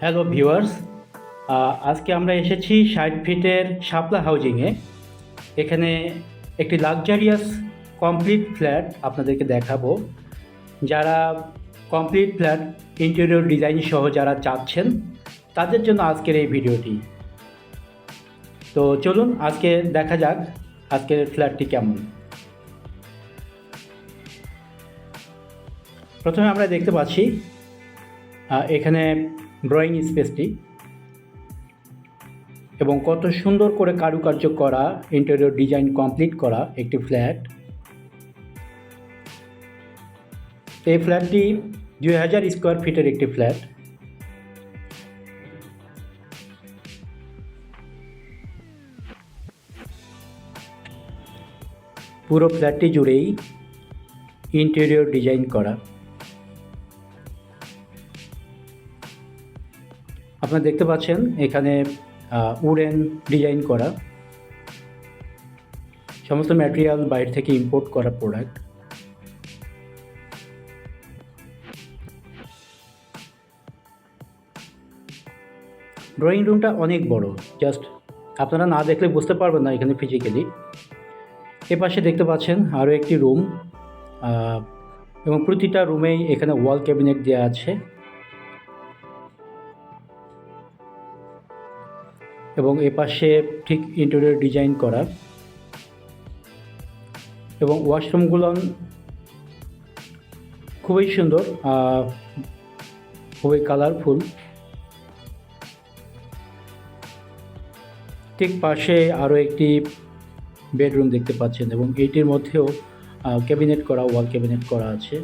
Hello viewers, আজকে আমরা এসেছি ৬০ ফিটের শাপলা হাউজিংয়ে। এখানে একটি লাক্সারিয়াস কমপ্লিট ফ্ল্যাট আপনাদেরকে দেখাবো। যারা কমপ্লিট ফ্ল্যাট ইন্টেরিয়র ডিজাইন সহ যারা চাচ্ছেন তাদের জন্য আজকের এই ভিডিওটি। তো চলুন আজকে দেখা যাক আজকের ফ্ল্যাটটি কেমন। প্রথমে আমরা দেখতে পাচ্ছি এখানে ড্রয়িং স্পেসটি এবং কত সুন্দর করে কারুকার্য করা ইন্টেরিয়র ডিজাইন কমপ্লিট করা একটি ফ্ল্যাট। এই ফ্ল্যাটটি ২০০০ স্কোয়ার ফিটের একটি ফ্ল্যাট। পুরো ফ্ল্যাটটি জুড়েই ইন্টেরিয়র ডিজাইন করা। আপনারা দেখতে পাচ্ছেন এখানে উডেন ডিজাইন করা, সমস্ত ম্যাটেরিয়াল বাইরে থেকে ইম্পোর্ট করা প্রোডাক্ট। ড্রয়িং রুমটা অনেক বড়, জাস্ট আপনারা না দেখলে বুঝতে পারবেন না এখানে ফিজিক্যালি। এপাশে দেখতে পাচ্ছেন আরও একটি রুম এবং প্রতিটা রুমেই এখানে ওয়াল ক্যাবিনেট দেওয়া আছে এবং এপাশে ঠিক ইন্টেরিয়র ডিজাইন করা এবং ওয়াশরুমগুলো খুবই সুন্দর, খুবই কালারফুল। ঠিক পাশে আরও একটি বেডরুম দেখতে পাচ্ছেন এবং এইটির মধ্যেও ক্যাবিনেট করা, ওয়াল ক্যাবিনেট করা আছে।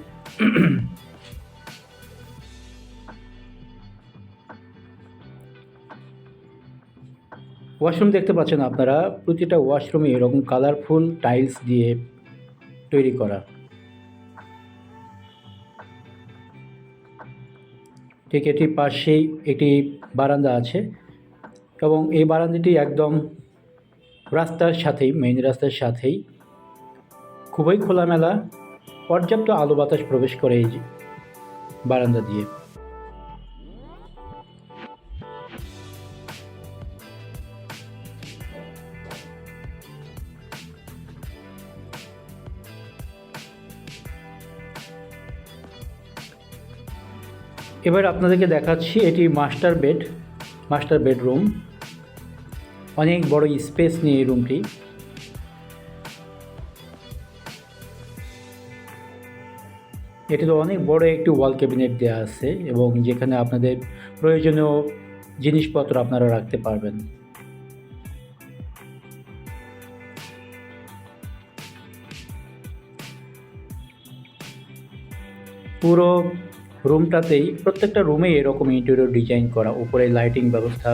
ওয়াশরুম দেখতে পাচ্ছেন আপনারা, প্রতিটা ওয়াশরুমে এরকম কালারফুল টাইলস দিয়ে তৈরি করা। ঠিক এটির পাশেই একটি বারান্দা আছে এবং এই বারান্দাটি একদম রাস্তার সাথেই, মেইন রাস্তার সাথেই, খুবই খোলামেলা, পর্যাপ্ত আলো বাতাস প্রবেশ করে এই বারান্দা দিয়ে। এবার আপনাদেরকে দেখাচ্ছি এটি মাস্টার বেডরুম। অনেক বড় স্পেস নিয়ে এই রুমটি। এটিতে অনেক বড় একটি ওয়াল ক্যাবিনেট দেওয়া আছে এবং যেখানে আপনাদের প্রয়োজনীয় জিনিসপত্র আপনারা রাখতে পারবেন। পুরো রুমটাতেই, প্রত্যেকটা রুমেই এরকম ইন্টেরিয়র ডিজাইন করা, উপরে লাইটিং ব্যবস্থা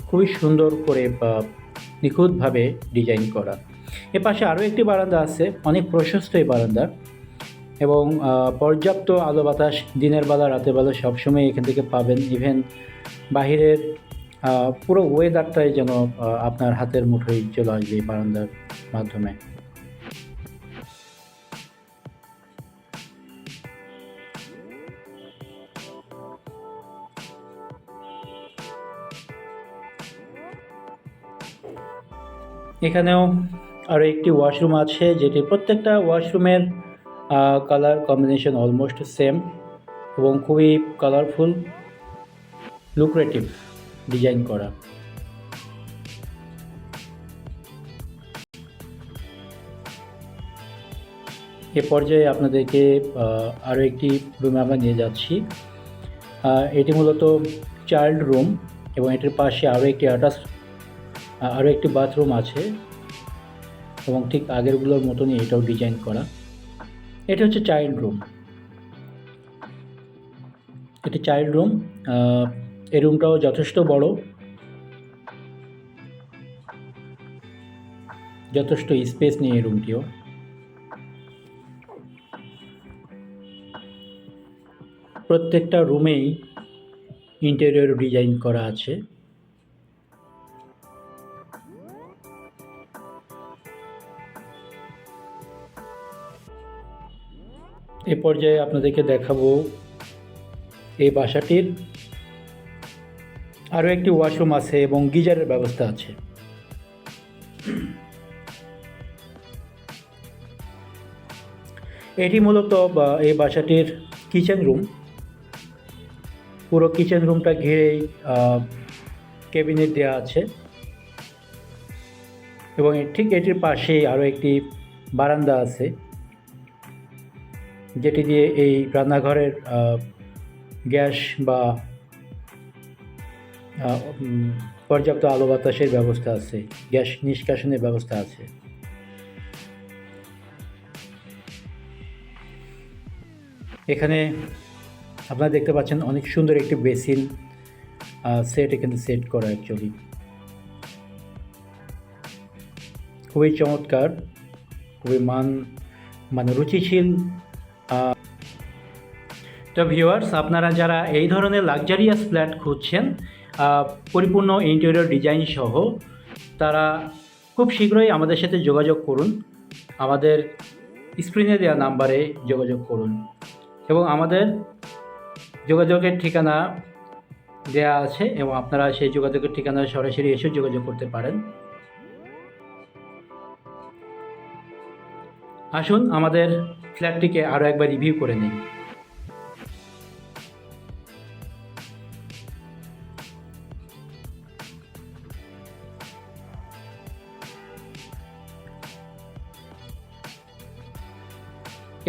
খুবই সুন্দর করে নিখুঁতভাবে ডিজাইন করা। এপাশে আরও একটি বারান্দা আছে, অনেক প্রশস্ত এই বারান্দা এবং পর্যাপ্ত আলো বাতাস দিনের বেলা রাতের বেলা সবসময় এখান থেকে পাবেন। ইভেন বাহিরের পুরো ওয়েদারটাই যেন আপনার হাতের মুঠোয় চলে আসবে এই বারান্দার মাধ্যমে। এখানেও আরও একটি ওয়াশরুম আছে, যেটি প্রত্যেকটা ওয়াশরুমের কালার কম্বিনেশন অলমোস্ট সেম এবং খুবই কালারফুল, লুক্রেটিভ ডিজাইন করা। এ পর্যায়ে আপনাদেরকে আরও একটি রুমে আমরা নিয়ে যাচ্ছি। এটি মূলত চাইল্ড রুম এবং এটির পাশে আরও একটি বাথরুম আছে এবং ঠিক আগেরগুলোর মতনই এটাও ডিজাইন করা। এটা হচ্ছে চাইল্ড রুম। এটি চাইল্ড রুম। এই রুমটাও যথেষ্ট বড়, যথেষ্ট স্পেস নিয়ে এই রুমটিও। প্রত্যেকটা রুমেই ইন্টেরিয়র ডিজাইন করা আছে। এ পর্যায়ে আপনাদেরকে দেখাবো এই বাসাটির আরও একটি ওয়াশরুম আছে এবং গিজারের ব্যবস্থা আছে। এটি মূলত এই বাসাটির কিচেন রুম। পুরো কিচেন রুমটা ঘিরেই ক্যাবিনেট দেওয়া আছে এবং ঠিক এটির পাশেই আরও একটি বারান্দা আছে, যেটি দিয়ে এই রান্নাঘরের গ্যাস বা পর্যাপ্ত আলো বাতাসের ব্যবস্থা আছে, গ্যাস নিষ্কাশনের ব্যবস্থা আছে। এখানে আপনারা দেখতে পাচ্ছেন অনেক সুন্দর একটি বেসিন সেট এখানে সেট করা, অ্যাকচুয়ালি খুবই চমৎকার, খুবই মানে রুচিশীল। তো ভিউয়ার্স, আপনারা যারা এই ধরনের লাক্সারিয়াস ফ্ল্যাট খুঁজছেন পরিপূর্ণ ইন্টেরিয়র ডিজাইন সহ, তারা খুব শীঘ্রই আমাদের সাথে যোগাযোগ করুন। আমাদের স্ক্রিনে দেওয়া নাম্বারে যোগাযোগ করুন এবং আমাদের যোগাযোগের ঠিকানা দেয়া আছে এবং আপনারা সেই যোগাযোগের ঠিকানায় সরাসরি এসে যোগাযোগ করতে পারেন। আসুন আমাদের ফ্ল্যাটটিকে আরও একবার রিভিউ করে নিই।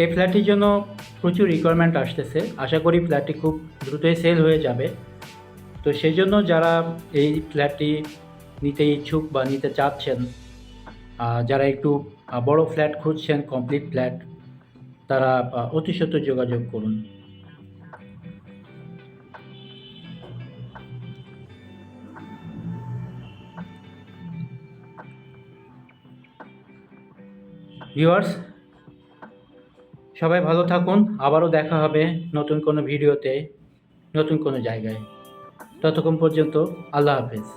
এই ফ্ল্যাটটির জন্য প্রচুর রিকোয়ারমেন্ট আসতেছে, আশা করি ফ্ল্যাটটি খুব দ্রুতই সেল হয়ে যাবে। তো সেই জন্য যারা এই ফ্ল্যাটটি নিতে ইচ্ছুক বা নিতে চাচ্ছেন, যারা একটু বড় ফ্ল্যাট খুঁজছেন, কমপ্লিট ফ্ল্যাট, তারা অতি সত্বর যোগাযোগ করুন। ভিউয়ার্স, সবাই ভালো থাকুন, আবারও দেখা হবে নতুন কোনো ভিডিওতে, নতুন কোনো জায়গায়। ততক্ষণ পর্যন্ত আল্লাহ হাফেজ।